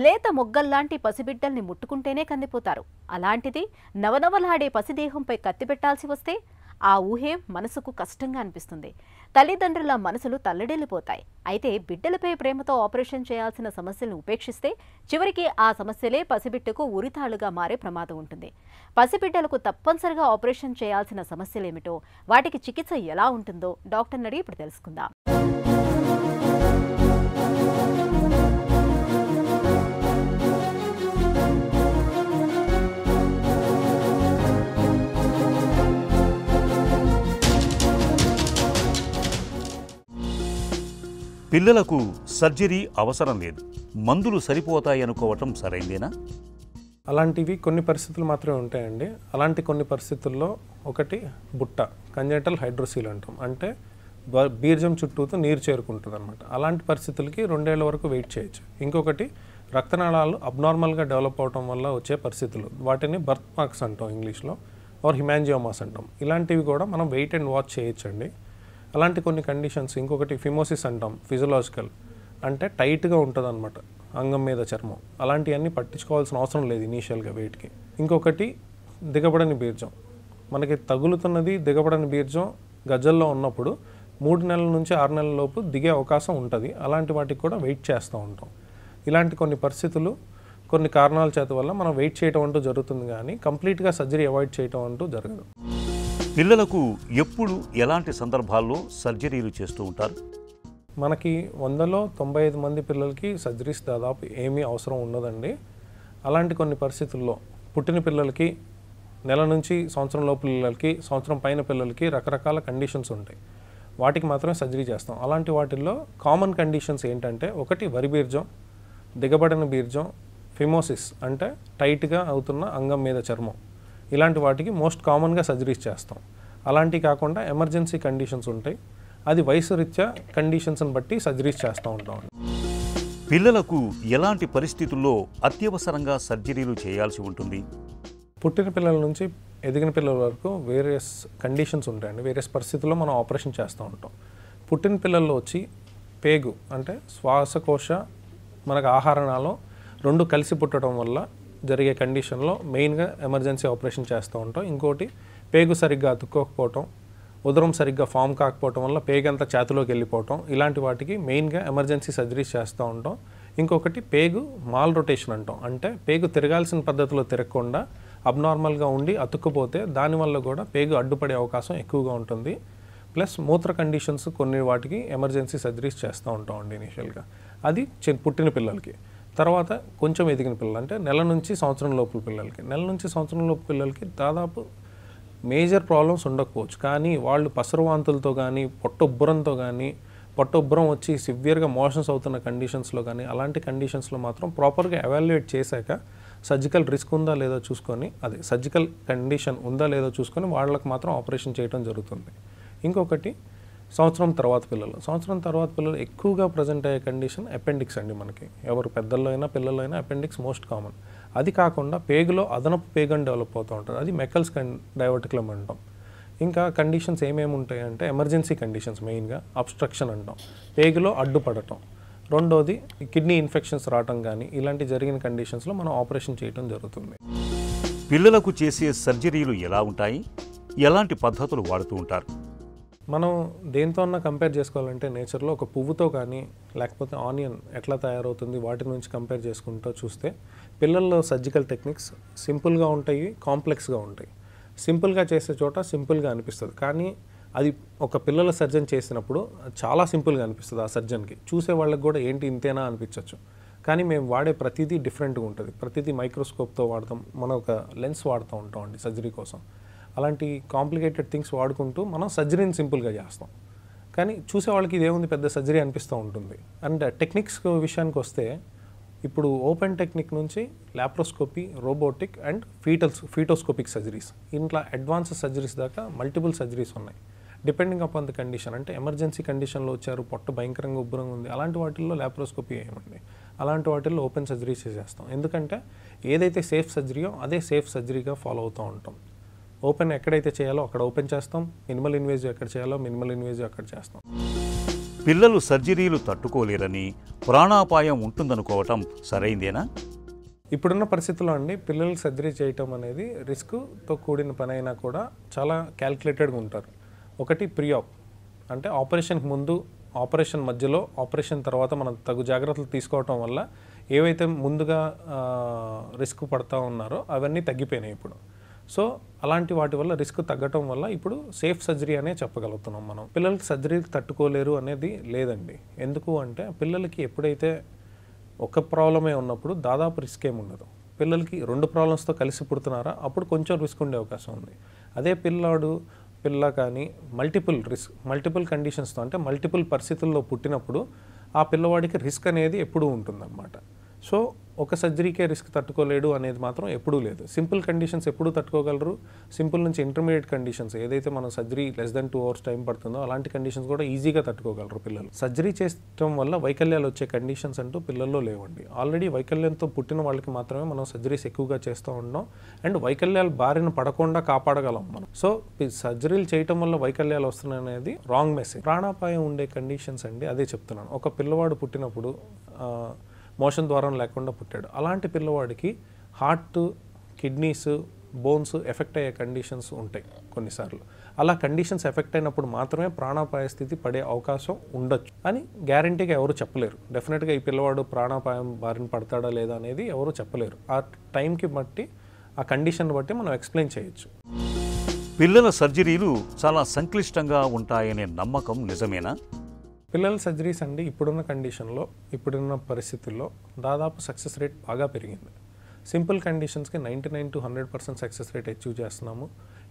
లేత మొగ్గల్లాంటి పసిబిడ్డల్ని ముట్టుకుంటేనే కందిపోతారు. అలాంటిది నవనవలాడే పసిదేహంపై కత్తి పెట్టాల్సి వస్తే ఆ ఊహే మనసుకు కష్టంగా అనిపిస్తుంది. తల్లిదండ్రుల మనసులు తల్లడిల్లిపోతాయి. అయితే బిడ్డలపై ప్రేమతో ఆపరేషన్ చేయాల్సిన సమస్యలను ఉపేక్షిస్తే చివరికి ఆ సమస్యలే పసిబిడ్డకు ఉరితాళ్లుగా మారే ప్రమాదం ఉంటుంది. పసిబిడ్డలకు తప్పనిసరిగా ఆపరేషన్ చేయాల్సిన సమస్యలేమిటో, వాటికి చికిత్స ఎలా ఉంటుందో డాక్టర్ని అడిగి ఇప్పుడు తెలుసుకుందాం. పిల్లలకు సర్జరీ అవసరం లేదు, మందులు సరిపోతాయనుకోవటం సరైందేనా? అలాంటివి కొన్ని పరిస్థితులు మాత్రమే ఉంటాయండి. అలాంటి కొన్ని పరిస్థితుల్లో ఒకటి బుట్ట, కంజెనిటల్ హైడ్రోసీల్ అంటాం. అంటే బీర్జం చుట్టూతో నీరు చేరుకుంటుంది అనమాట. అలాంటి పరిస్థితులకి 2 ఏళ్ల వరకు వెయిట్ చేయొచ్చు. ఇంకొకటి రక్తనాళాలు అబ్నార్మల్గా డెవలప్ అవడం వల్ల వచ్చే పరిస్థితులు, వాటిని బర్త్ మార్క్స్ అంటాం ఇంగ్లీష్లో, ఆర్ హిమాంజియోమాస్ అంటాం. ఇలాంటివి కూడా మనం వెయిట్ అండ్ వాచ్ చేయొచ్చండి. అలాంటి కొన్ని కండిషన్స్, ఇంకొకటి ఫిమోసిస్ అంటాం, ఫిజియలాజికల్, అంటే టైట్గా ఉంటుంది అనమాట అంగం మీద చర్మం. అలాంటివన్నీ పట్టించుకోవాల్సిన అవసరం లేదు ఇనీషియల్గా వెయిట్కి. ఇంకొకటి దిగబడని బీర్జం, మనకి తగులుతున్నది దిగబడని బీర్జం గజ్జల్లో ఉన్నప్పుడు 3 నెలల నుంచి 6 నెలల లోపు దిగే అవకాశం ఉంటుంది. అలాంటి వాటికి కూడా వెయిట్ చేస్తూ ఉంటాం. ఇలాంటి కొన్ని పరిస్థితులు, కొన్ని కారణాల చేత వల్ల మనం వెయిట్ చేయటం అంటూ జరుగుతుంది, కానీ కంప్లీట్గా సర్జరీ అవాయిడ్ చేయటం అంటూ జరగదు. పిల్లలకు ఎప్పుడు ఎలాంటి సందర్భాల్లో సర్జరీలు చేస్తూ ఉంటారు? మనకి 100లో 95 మంది పిల్లలకి సర్జరీస్ దాదాపు ఏమీ అవసరం ఉండదండి. అలాంటి కొన్ని పరిస్థితుల్లో పుట్టిన పిల్లలకి, నెల నుంచి సంవత్సరం లోపు పిల్లలకి, సంవత్సరం పైన పిల్లలకి రకరకాల కండిషన్స్ ఉంటాయి. వాటికి మాత్రమే సర్జరీ చేస్తాం. అలాంటి వాటిల్లో కామన్ కండిషన్స్ ఏంటంటే, ఒకటి వరి బీర్జం, దిగబడిన బీర్జం, ఫిమోసిస్ అంటే టైట్గా అవుతున్న అంగం మీద చర్మం. ఇలాంటి వాటికి మోస్ట్ కామన్గా సర్జరీస్ చేస్తాం. అలాంటివి కాకుండా ఎమర్జెన్సీ కండిషన్స్ ఉంటాయి, అది వయసు రీత్యా కండిషన్స్ని బట్టి సర్జరీస్ చేస్తూ ఉంటాం. పిల్లలకు ఎలాంటి పరిస్థితుల్లో అత్యవసరంగా సర్జరీలు చేయాల్సి ఉంటుంది? పుట్టిన పిల్లల నుంచి ఎదిగిన పిల్లల వరకు వేరియస్ కండిషన్స్ ఉంటాయండి. వేరియస్ పరిస్థితుల్లో మనం ఆపరేషన్ చేస్తూ ఉంటాం. పుట్టిన పిల్లల్లో వచ్చి పేగు అంటే శ్వాసకోశ, మనకు ఆహారనాళం 2 కలిసి పుట్టడం వల్ల జరిగే కండిషన్లో మెయిన్గా ఎమర్జెన్సీ ఆపరేషన్ చేస్తూ ఉంటాం. ఇంకోటి పేగు సరిగ్గా అతుక్కోకపోవటం, ఉదరం సరిగ్గా ఫామ్ కాకపోవటం వల్ల పేగు అంతా చేతిలోకి వెళ్ళిపోవటం, ఇలాంటి వాటికి మెయిన్గా ఎమర్జెన్సీ సర్జరీస్ చేస్తూ ఉంటాం. ఇంకొకటి పేగు మాల్ రొటేషన్ అంటాం. అంటే పేగు తిరగాల్సిన పద్ధతిలో తిరగకుండా అబ్నార్మల్గా ఉండి అతుక్కుపోతే దానివల్ల కూడా పేగు అడ్డుపడే అవకాశం ఎక్కువగా ఉంటుంది. ప్లస్ మూత్ర కండిషన్స్ కొన్ని వాటికి ఎమర్జెన్సీ సర్జరీస్ చేస్తూ ఉంటామండి ఇనీషియల్గా. అది పుట్టిన పిల్లలకి. తర్వాత కొంచెం ఎదిగిన పిల్లలు అంటే నెల నుంచి సంవత్సరం లోపల పిల్లలకి. నెల నుంచి సంవత్సరం లోపు పిల్లలకి దాదాపు మేజర్ ప్రాబ్లమ్స్ ఉండకపోవచ్చు, కానీ వాళ్ళు పసరువాంతులతో కానీ, పొట్టొబ్బరంతో కానీ, పొట్టొబ్బరం వచ్చి సివియర్గా మోషన్స్ అవుతున్న కండిషన్స్లో కానీ, అలాంటి కండిషన్స్లో మాత్రం ప్రాపర్గా ఎవాల్యుయేట్ చేశాక సర్జికల్ రిస్క్ ఉందా లేదో చూసుకొని, అదే సర్జికల్ కండిషన్ ఉందా లేదో చూసుకొని వాళ్ళకి మాత్రం ఆపరేషన్ చేయడం జరుగుతుంది. ఇంకొకటి సంవత్సరం తర్వాత పిల్లలు ఎక్కువగా ప్రజెంట్ అయ్యే కండిషన్ అపెండిక్స్ అండి. మనకి ఎవరు పెద్దల్లో అయినా పిల్లల్లో అయినా అపెండిక్స్ మోస్ట్ కామన్. అది కాకుండా పేగులో అదనపు పేగని డెవలప్ అవుతూ ఉంటుంది, అది మెకల్స్ డైవర్టికులం అంటాం. ఇంకా కండిషన్స్ ఏమేమి ఉంటాయంటే ఎమర్జెన్సీ కండిషన్స్, మెయిన్గా అబ్స్ట్రక్షన్ అంటాం, పేగులో అడ్డుపడటం. రెండోది కిడ్నీ ఇన్ఫెక్షన్స్ రావటం కానీ, ఇలాంటి జరిగిన కండిషన్స్లో మనం ఆపరేషన్ చేయడం జరుగుతుంది. పిల్లలకు చేసే సర్జరీలు ఎలా ఉంటాయి? ఎలాంటి పద్ధతులు వాడుతూ ఉంటారు? మనం దేంతో అన్నా కంపేర్ చేసుకోవాలంటే నేచర్లో ఒక పువ్వుతో కానీ, లేకపోతే ఆనియన్ ఎట్లా తయారవుతుంది వాటి నుంచి కంపేర్ చేసుకుంటూ చూస్తే పిల్లల్లో సర్జికల్ టెక్నిక్స్ సింపుల్గా ఉంటాయి, కాంప్లెక్స్గా ఉంటాయి. సింపుల్గా చేసే చోట సింపుల్గా అనిపిస్తుంది, కానీ అది ఒక పిల్లల సర్జన్ చేసినప్పుడు చాలా సింపుల్గా అనిపిస్తుంది ఆ సర్జన్కి. చూసే వాళ్ళకి కూడా ఏంటి ఇంతేనా అనిపించవచ్చు, కానీ మేము వాడే ప్రతిదీ డిఫరెంట్గా ఉంటుంది. ప్రతిదీ మైక్రోస్కోప్తో వాడతాం, మనం ఒక లెన్స్ వాడుతూ ఉంటాం అండి సర్జరీ కోసం. అలాంటి కాంప్లికేటెడ్ థింగ్స్ వాడుకుంటూ మనం సర్జరీని సింపుల్గా చేస్తాం, కానీ చూసే వాళ్ళకి ఇదేముంది పెద్ద సర్జరీ అనిపిస్తూ ఉంటుంది. అండ్ టెక్నిక్స్ విషయానికి వస్తే ఇప్పుడు ఓపెన్ టెక్నిక్ నుంచి లాప్రోస్కోపీ, రోబోటిక్ అండ్ ఫీటోస్కోపిక్ సర్జరీస్, ఇంట్లో అడ్వాన్స్ సర్జరీస్ దాకా మల్టిపుల్ సర్జరీస్ ఉన్నాయి. డిపెండింగ్ అపాన్ ద కండిషన్, అంటే ఎమర్జెన్సీ కండిషన్లో వచ్చారు, పొట్ట భయంకరంగా ఉబ్బరంగా ఉంది, అలాంటి వాటిల్లో లాప్రోస్కోపీ ఏమండి, అలాంటి వాటిల్లో ఓపెన్ సర్జరీస్ చేస్తాం. ఎందుకంటే ఏదైతే సేఫ్ సర్జరీయో అదే సేఫ్ సర్జరీగా ఫాలో అవుతూ ఉంటాం. ఓపెన్ ఎక్కడైతే చేయాలో అక్కడ ఓపెన్ చేస్తాం, మినిమల్ ఇన్వేజివ్ ఎక్కడ చేయాలో మినిమల్ ఇన్వేజివ్ అక్కడ చేస్తాం. పిల్లలు సర్జరీలు తట్టుకోలేరని, ప్రాణాపాయం ఉంటుందనుకోవటం సరైందేనా? ఇప్పుడున్న పరిస్థితుల్లో అండి పిల్లలకి సర్జరీ చేయటం అనేది రిస్క్తో కూడిన పని అయినా కూడా చాలా క్యాల్కులేటెడ్గా ఉంటారు. ఒకటి ప్రీఆప్ అంటే ఆపరేషన్కి ముందు, ఆపరేషన్ మధ్యలో, ఆపరేషన్ తర్వాత మనం తగు జాగ్రత్తలు తీసుకోవటం వల్ల ఏవైతే ముందుగా రిస్క్ పడతా ఉన్నారో అవన్నీ తగ్గిపోయినాయి ఇప్పుడు. సో అలాంటి వాటి వల్ల రిస్క్ తగ్గటం వల్ల ఇప్పుడు సేఫ్ సర్జరీ అనే చెప్పగలుగుతున్నాం మనం. పిల్లలకి సర్జరీకి తట్టుకోలేరు అనేది లేదండి. ఎందుకు అంటే పిల్లలకి ఎప్పుడైతే ఒక ప్రాబ్లమే ఉన్నప్పుడు దాదాపు రిస్క్ ఏమి ఉండదు. పిల్లలకి 2 ప్రాబ్లమ్స్తో కలిసి పుడుతున్నారా అప్పుడు కొంచెం రిస్క్ ఉండే అవకాశం ఉంది. అదే పిల్ల కానీ మల్టిపుల్ కండిషన్స్తో అంటే మల్టిపుల్ పరిస్థితుల్లో పుట్టినప్పుడు ఆ పిల్లవాడికి రిస్క్ అనేది ఎప్పుడూ ఉంటుందన్నమాట. సో ఒక సర్జరీకే రిస్క్ తట్టుకోలేడు అనేది మాత్రం ఎప్పుడూ లేదు. సింపుల్ కండిషన్స్ ఎప్పుడూ తట్టుకోగలరు. సింపుల్ నుంచి ఇంటర్మీడియట్ కండిషన్స్ ఏదైతే మనం surgery less than 2 hours time పడుతుందో అలాంటి కండిషన్స్ కూడా ఈజీగా తట్టుకోగలరు పిల్లలు. సర్జరీ చేయడం వల్ల వైకల్యాలు వచ్చే కండిషన్స్ అంటూ పిల్లల్లో లేవండి. ఆల్రెడీ వైకల్యంతో పుట్టిన వాళ్ళకి మాత్రమే మనం సర్జరీస్ ఎక్కువగా చేస్తూ ఉన్నాం. అండ్ వైకల్యాలు బారిన పడకుండా కాపాడగలం మనం. సో సర్జరీలు చేయటం వల్ల వైకల్యాలు వస్తున్నాయి అనేది రాంగ్ మెసేజ్. ప్రాణాపాయం ఉండే కండిషన్స్ అండి అదే చెప్తున్నాను. ఒక పిల్లవాడు పుట్టినప్పుడు మోషన్ ద్వారం లేకుండా పుట్టాడు. అలాంటి పిల్లవాడికి హార్ట్, కిడ్నీస్, బోన్స్ ఎఫెక్ట్ అయ్యే కండిషన్స్ ఉంటాయి కొన్నిసార్లు. అలా కండిషన్స్ ఎఫెక్ట్ అయినప్పుడు మాత్రమే ప్రాణాపాయ స్థితి పడే అవకాశం ఉండొచ్చు అని గ్యారంటీగా ఎవరు చెప్పలేరు. డెఫినెట్గా ఈ పిల్లవాడు ప్రాణాపాయం బారిన పడతాడా లేదా అనేది ఎవరు చెప్పలేరు. ఆ టైంకి బట్టి, ఆ కండిషన్ బట్టి మనం ఎక్స్ప్లెయిన్ చేయొచ్చు. పిల్లల సర్జరీలు చాలా సంక్లిష్టంగా ఉంటాయనే నమ్మకం నిజమేనా? పిల్లల సర్జరీస్ అండి ఇప్పుడున్న కండిషన్లో, ఇప్పుడున్న పరిస్థితుల్లో దాదాపు సక్సెస్ రేట్ బాగా పెరిగింది. సింపుల్ కండిషన్స్కి 99 to 100% సక్సెస్ రేట్ అచీవ్ చేస్తున్నాము.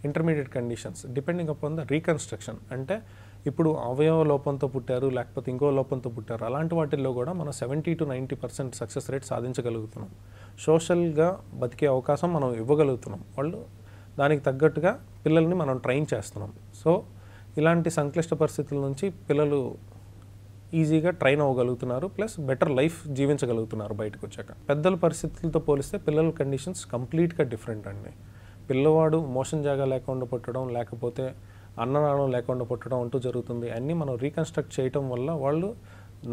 Intermediate conditions depending upon the reconstruction అంటే ఇప్పుడు అవయవ లోపంతో పుట్టారు లేకపోతే ఇంకో లోపంతో పుట్టారు అలాంటి వాటిల్లో కూడా మనం 70 to 90% సక్సెస్ రేట్ సాధించగలుగుతున్నాం. సోషల్గా బతికే అవకాశం మనం ఇవ్వగలుగుతున్నాం. వాళ్ళు దానికి తగ్గట్టుగా పిల్లల్ని మనం ట్రైన్ చేస్తున్నాం. సో ఇలాంటి సంక్లిష్ట పరిస్థితుల నుంచి పిల్లలు ఈజీగా ట్రైన్ అవ్వగలుగుతున్నారు. ప్లస్ బెటర్ లైఫ్ జీవించగలుగుతున్నారు బయటకు వచ్చాక. పెద్దల పరిస్థితులతో పోలిస్తే పిల్లల కండిషన్స్ కంప్లీట్గా డిఫరెంట్ అండి. పిల్లవాడు మోషన్ జాగా లేకుండా పుట్టడం, లేకపోతే అన్ననాళం లేకుండా పుట్టడం అంటూ జరుగుతుంది. అన్నీ మనం రీకన్స్ట్రక్ట్ చేయటం వల్ల వాళ్ళు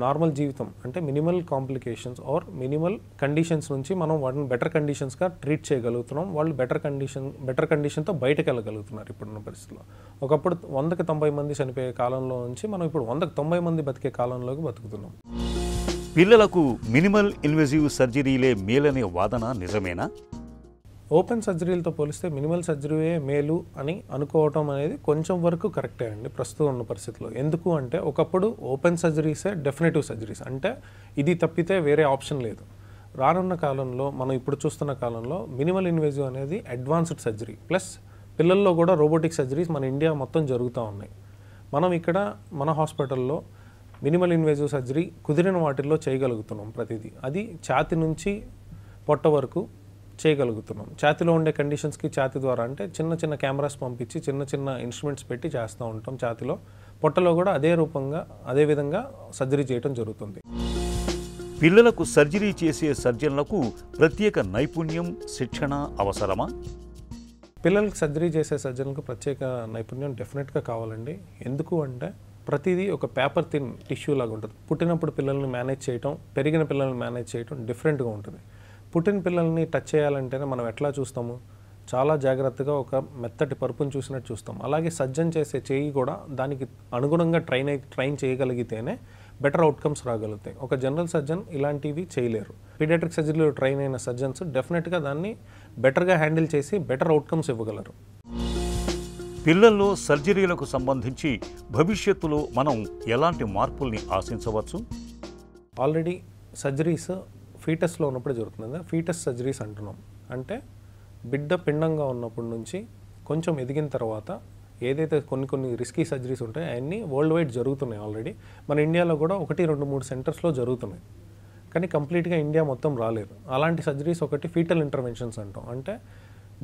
నార్మల్ జీవితం అంటే minimal complications or minimal conditions నుంచి మనం వాటిని బెటర్ కండిషన్స్గా ట్రీట్ చేయగలుగుతున్నాం. వాళ్ళు బెటర్ కండిషన్తో బయటకు వెళ్ళగలుగుతున్నారు ఇప్పుడున్న పరిస్థితుల్లో. ఒకప్పుడు 100కి 90 మంది చనిపోయే కాలంలో నుంచి మనం ఇప్పుడు 100కి 90 మంది బతికే కాలంలోకి బతుకుతున్నాం. పిల్లలకు మినిమల్ ఇన్వెజివ్ సర్జరీలే మేలనే వాదన నిజమేనా? ఓపెన్ సర్జరీలతో పోలిస్తే మినిమల్ సర్జరీయే మేలు అని అనుకోవటం అనేది కొంచెం వరకు కరెక్టే అండి ప్రస్తుతం ఉన్న పరిస్థితుల్లో. ఎందుకు అంటే ఒకప్పుడు ఓపెన్ సర్జరీసే డెఫినెటివ్ సర్జరీస్ అంటే ఇది తప్పితే వేరే ఆప్షన్ లేదు. రానున్న కాలంలో మనం ఇప్పుడు చూస్తున్న కాలంలో మినిమల్ ఇన్వేజివ్ అనేది అడ్వాన్స్డ్ సర్జరీ ప్లస్ పిల్లల్లో కూడా రోబోటిక్ సర్జరీస్ మన ఇండియా మొత్తం జరుగుతూ ఉన్నాయి. మనం ఇక్కడ మన హాస్పిటల్లో మినిమల్ ఇన్వేజివ్ సర్జరీ కుదిరిన వాటిల్లో చేయగలుగుతున్నాం ప్రతిదీ. అది ఛాతి నుంచి పొట్ట వరకు చేయగలుగుతున్నాం. ఛాతిలో ఉండే కండిషన్స్కి ఛాతి ద్వారా అంటే చిన్న చిన్న కెమెరాస్ పంపించి చిన్న చిన్న ఇన్స్ట్రుమెంట్స్ పెట్టి చేస్తూ ఉంటాం ఛాతిలో. పొట్టలో కూడా అదే విధంగా సర్జరీ చేయడం జరుగుతుంది. పిల్లలకు సర్జరీ చేసే సర్జన్లకు ప్రత్యేక నైపుణ్యం, శిక్షణ అవసరమా? పిల్లలకు సర్జరీ చేసే సర్జన్లకు ప్రత్యేక నైపుణ్యం డెఫినెట్గా కావాలండి. ఎందుకు అంటే ప్రతిదీ ఒక పేపర్ థిన్ టిష్యూ లాగా ఉంటుంది. పుట్టినప్పుడు పిల్లల్ని మేనేజ్ చేయటం, పెరిగిన పిల్లల్ని మేనేజ్ చేయటం డిఫరెంట్గా ఉంటుంది. పుట్టిన పిల్లల్ని టచ్ చేయాలంటేనే మనం ఎట్లా చూస్తాము, చాలా జాగ్రత్తగా ఒక మెత్తటి పరుపుని చూసినట్టు చూస్తాం. అలాగే సర్జన్ చేసే చేయి కూడా దానికి అనుగుణంగా ట్రైన్ చేయగలిగితేనే బెటర్ అవుట్కమ్స్ రాగలుగుతాయి. ఒక జనరల్ సర్జన్ ఇలాంటివి చేయలేరు. పీడియాట్రిక్ సర్జరీలో ట్రైన్ అయిన సర్జన్స్ డెఫినెట్గా దాన్ని బెటర్గా హ్యాండిల్ చేసి బెటర్ అవుట్కమ్స్ ఇవ్వగలరు. పిల్లల్లో సర్జరీలకు సంబంధించి భవిష్యత్తులో మనం ఎలాంటి మార్పుల్ని ఆశించవచ్చు? ఆల్రెడీ సర్జరీస్ ఫీటస్లో ఉన్నప్పుడు జరుగుతుంది. ఫీటస్ సర్జరీస్ అంటున్నాం. అంటే బిడ్డ పిండంగా ఉన్నప్పటి నుంచి కొంచెం ఎదిగిన తర్వాత ఏదైతే కొన్ని రిస్కీ సర్జరీస్ ఉంటాయో అవన్నీ వరల్డ్ వైడ్ జరుగుతున్నాయి. ఆల్రెడీ మన ఇండియాలో కూడా 1, 2, 3 సెంటర్స్లో జరుగుతున్నాయి. కానీ కంప్లీట్గా ఇండియా మొత్తం రాలేదు. అలాంటి సర్జరీస్ ఒకటి ఫీటల్ ఇంటర్వెన్షన్స్ అంటాం. అంటే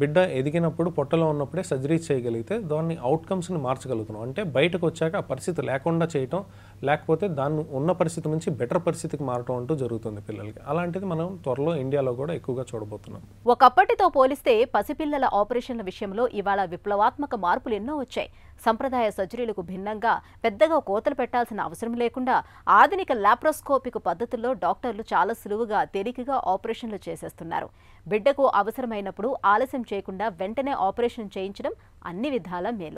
బిడ్డ ఎదిగినప్పుడు పొట్టలో ఉన్నప్పుడే సర్జరీ చేయగలిగితే దాన్ని అవుట్కమ్స్ని మార్చగలుగుతున్నాం. అంటే బయటకు వచ్చాక ఆ పరిస్థితి లేకుండా చేయటం, లేకపోతే దాన్ని ఉన్న పరిస్థితి నుంచి బెటర్ పరిస్థితికి మారటం అంటూ జరుగుతుంది పిల్లలకి. అలాంటిది మనం త్వరలో ఇండియాలో కూడా ఎక్కువగా చూడబోతున్నాం. ఒకప్పటితో పోలిస్తే పసిపిల్లల ఆపరేషన్ల విషయంలో ఇవాళ విప్లవాత్మక మార్పులు ఎన్నో వచ్చాయి. సంప్రదాయ సర్జరీలకు భిన్నంగా పెద్దగా కోతలు పెట్టాల్సిన అవసరం లేకుండా ఆధునిక లాప్రోస్కోపిక్ పద్ధతుల్లో డాక్టర్లు చాలా సులువుగా తేలికగా ఆపరేషన్లు చేసేస్తున్నారు. బిడ్డకు అవసరమైనప్పుడు ఆలస్యం చేయకుండా వెంటనే ఆపరేషన్ చేయించడం అన్ని విధాలా మేలు.